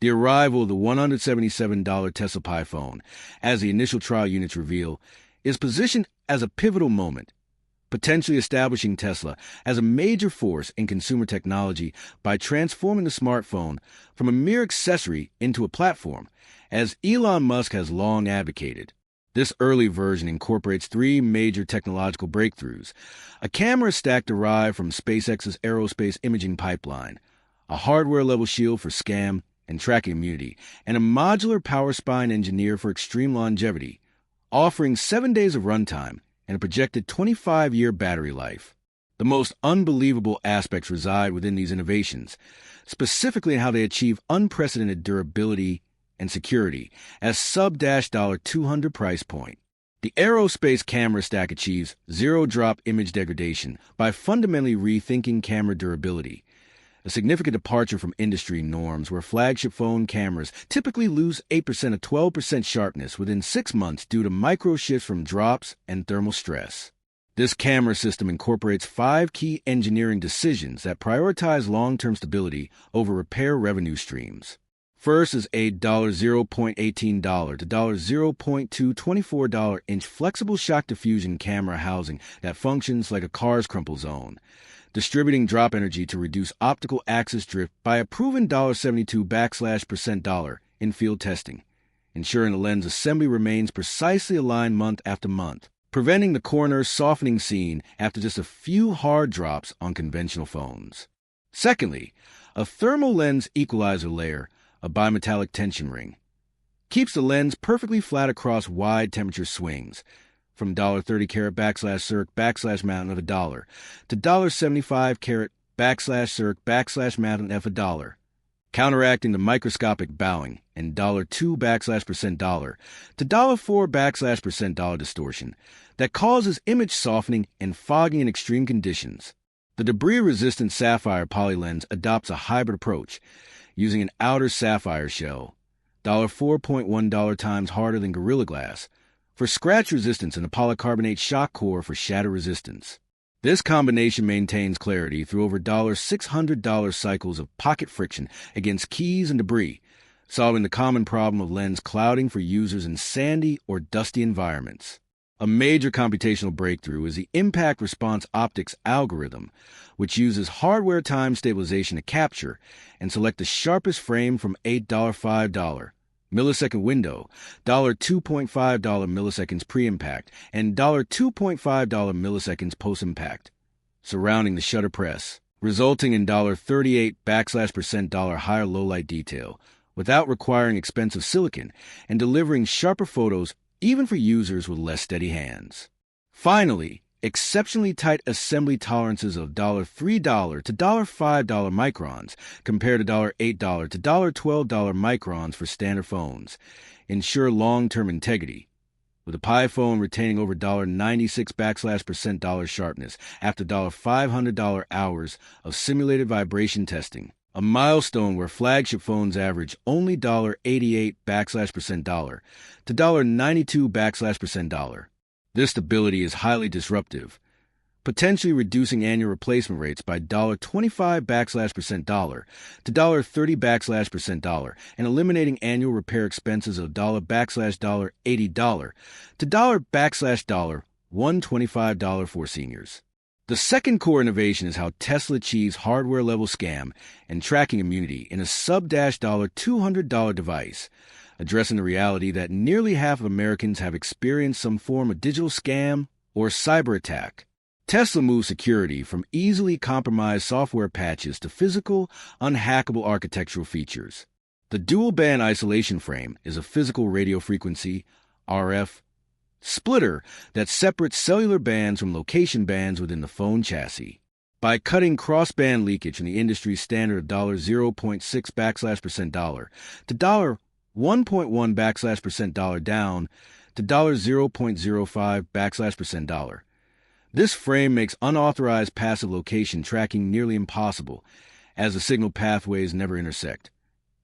The arrival of the $177 teslapiphone, as the initial trial units reveal, is positioned as a pivotal moment, potentially establishing Tesla as a major force in consumer technology by transforming the smartphone from a mere accessory into a platform, as Elon Musk has long advocated. This early version incorporates three major technological breakthroughs: a camera stack derived from SpaceX's aerospace imaging pipeline, a hardware-level shield for scam and tracking immunity, and a modular power spine engineered for extreme longevity, offering 7 days of runtime and a projected 25-year battery life. The most unbelievable aspects reside within these innovations, specifically in how they achieve unprecedented durability and security at sub-$200 price point. The Aerospace Camera Stack achieves zero-drop image degradation by fundamentally rethinking camera durability, a significant departure from industry norms where flagship phone cameras typically lose 8% to 12% sharpness within 6 months due to micro shifts from drops and thermal stress. This camera system incorporates 5 key engineering decisions that prioritize long-term stability over repair revenue streams. First is a $0.18 to $0.224-inch flexible shock diffusion camera housing that functions like a car's crumple zone, distributing drop energy to reduce optical axis drift by a proven $72% in field testing, ensuring the lens assembly remains precisely aligned month after month, preventing the corner softening seen after just a few hard drops on conventional phones. Secondly, a thermal lens equalizer layer, a bimetallic tension ring, keeps the lens perfectly flat across wide temperature swings, from $30 carat /circ /mountain of $1 to $75 carat /circ /mountain of $1, counteracting the microscopic bowing and $2 $% to $4 $% distortion that causes image softening and fogging in extreme conditions. The debris-resistant sapphire polylens adopts a hybrid approach, using an outer sapphire shell, $4.1 times harder than Gorilla Glass, for scratch resistance and a polycarbonate shock core for shatter resistance. This combination maintains clarity through over $600 cycles of pocket friction against keys and debris, solving the common problem of lens clouding for users in sandy or dusty environments. A major computational breakthrough is the impact response optics algorithm, which uses hardware time stabilization to capture and select the sharpest frame from $5 millisecond window, $2.5 milliseconds pre-impact, and $2.5 milliseconds post-impact, surrounding the shutter press, resulting in $38% higher low-light detail, without requiring expensive silicon and delivering sharper photos even for users with less steady hands. Finally, exceptionally tight assembly tolerances of $3 to $5 microns compared to $8 to $12 microns for standard phones ensure long-term integrity, with the PiPhone retaining over $96% sharpness after $500 hours of simulated vibration testing, a milestone where flagship phones average only $88% to $92% This stability is highly disruptive, potentially reducing annual replacement rates by $25% to $30% and eliminating annual repair expenses of $80 to $125 for seniors. The second core innovation is how Tesla achieves hardware-level scam and tracking immunity in a sub-$200 device, addressing the reality that nearly half of Americans have experienced some form of digital scam or cyber attack. Tesla moves security from easily compromised software patches to physical, unhackable architectural features. The dual-band isolation frame is a physical radio frequency, RF, splitter that separates cellular bands from location bands within the phone chassis. By cutting cross-band leakage from the industry standard of $0.6% to $1.1% down to $0.05% this frame makes unauthorized passive location tracking nearly impossible, as the signal pathways never intersect,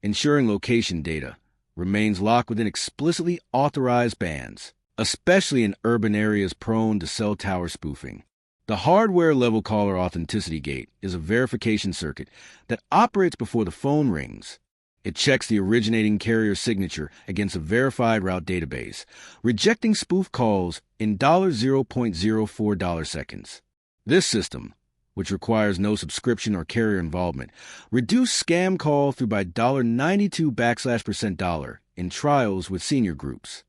ensuring location data remains locked within explicitly authorized bands, especially in urban areas prone to cell tower spoofing. The hardware-level caller authenticity gate is a verification circuit that operates before the phone rings, It checks the originating carrier signature against a verified route database, rejecting spoof calls in $0.04 seconds. This system, which requires no subscription or carrier involvement, reduced scam call through by $92% in trials with senior groups.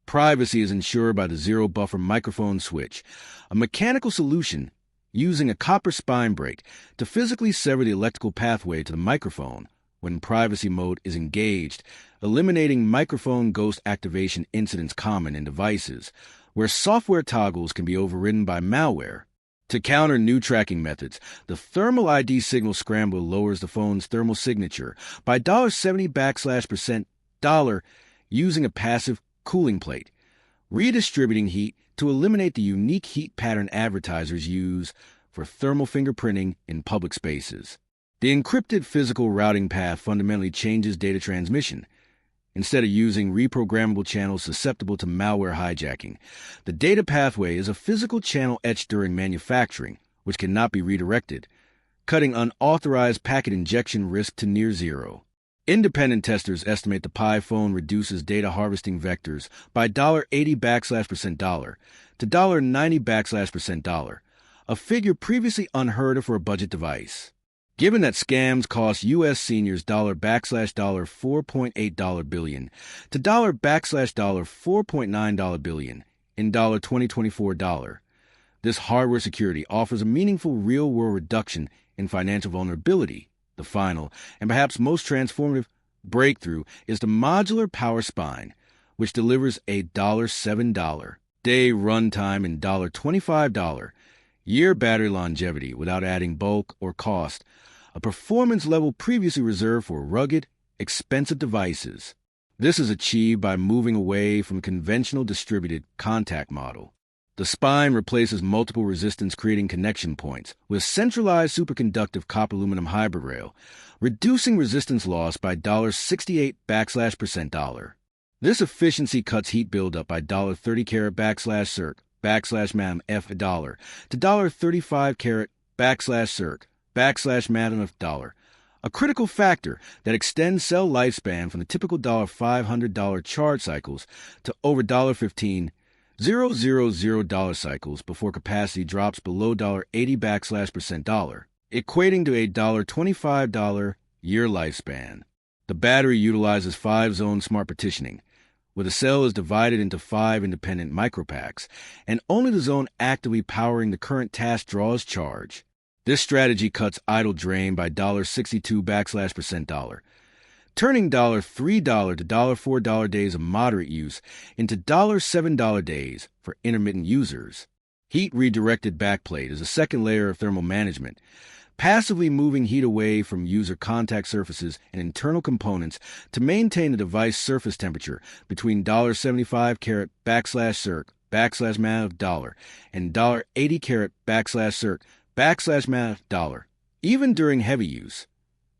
Privacy is ensured by the zero-buffer microphone switch, a mechanical solution using a copper spine break to physically sever the electrical pathway to the microphone when privacy mode is engaged, eliminating microphone ghost activation incidents common in devices where software toggles can be overridden by malware. To counter new tracking methods, the thermal ID signal scrambler lowers the phone's thermal signature by $70% using a passive cooling plate, redistributing heat to eliminate the unique heat pattern advertisers use for thermal fingerprinting in public spaces. The encrypted physical routing path fundamentally changes data transmission. Instead of using reprogrammable channels susceptible to malware hijacking, the data pathway is a physical channel etched during manufacturing, which cannot be redirected, cutting unauthorized packet injection risk to near zero. Independent testers estimate the Pi phone reduces data harvesting vectors by $80% to $90%, a figure previously unheard of for a budget device. Given that scams cost U.S. seniors $4.8 billion to $4.9 billion in 2024, this hardware security offers a meaningful real-world reduction in financial vulnerability. The final, and perhaps most transformative, breakthrough is the modular power spine, which delivers a $7 day runtime and $25 year battery longevity without adding bulk or cost, a performance level previously reserved for rugged, expensive devices. This is achieved by moving away from a conventional distributed contact model. The spine replaces multiple resistance-creating connection points with centralized superconductive copper-aluminum hybrid rail, reducing resistance loss by $68%. This efficiency cuts heat buildup by $30 F $1 to $35 a critical factor that extends cell lifespan from the typical $500 charge cycles to over $15,000 cycles before capacity drops below $80 equating to a $25 year lifespan. The battery utilizes 5-zone smart partitioning, where the cell is divided into 5 independent micropacks, and only the zone actively powering the current task draws charge. This strategy cuts idle drain by $62 turning $3 to $4 days of moderate use into $7 days for intermittent users. Heat redirected backplate is a second layer of thermal management, passively moving heat away from user contact surfaces and internal components to maintain the device surface temperature between $75 and $80 even during heavy use,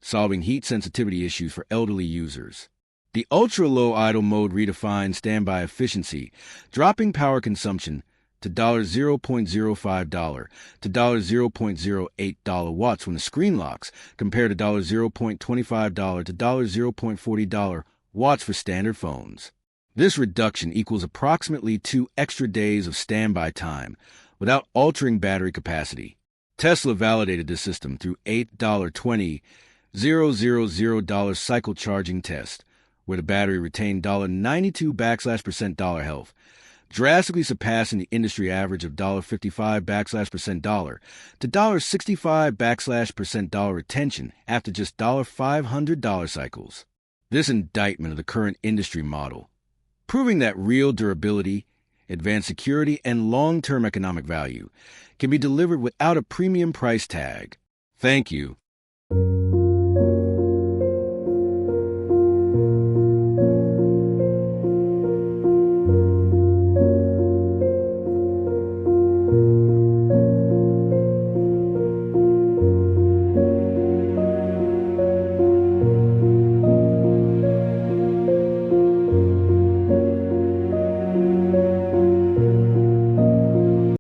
solving heat sensitivity issues for elderly users. The ultra-low idle mode redefines standby efficiency, dropping power consumption to $0.05 to $0.08 watts when the screen locks, compared to $0.25 to $0.40 watts for standard phones. This reduction equals approximately 2 extra days of standby time without altering battery capacity. Tesla validated this system through $8.2000 cycle charging test, where the battery retained $92 health, drastically surpassing the industry average of $55 to $65 retention after just $500 cycles. This indictment of the current industry model, proving that real durability, advanced security, and long-term economic value can be delivered without a premium price tag. Thank you.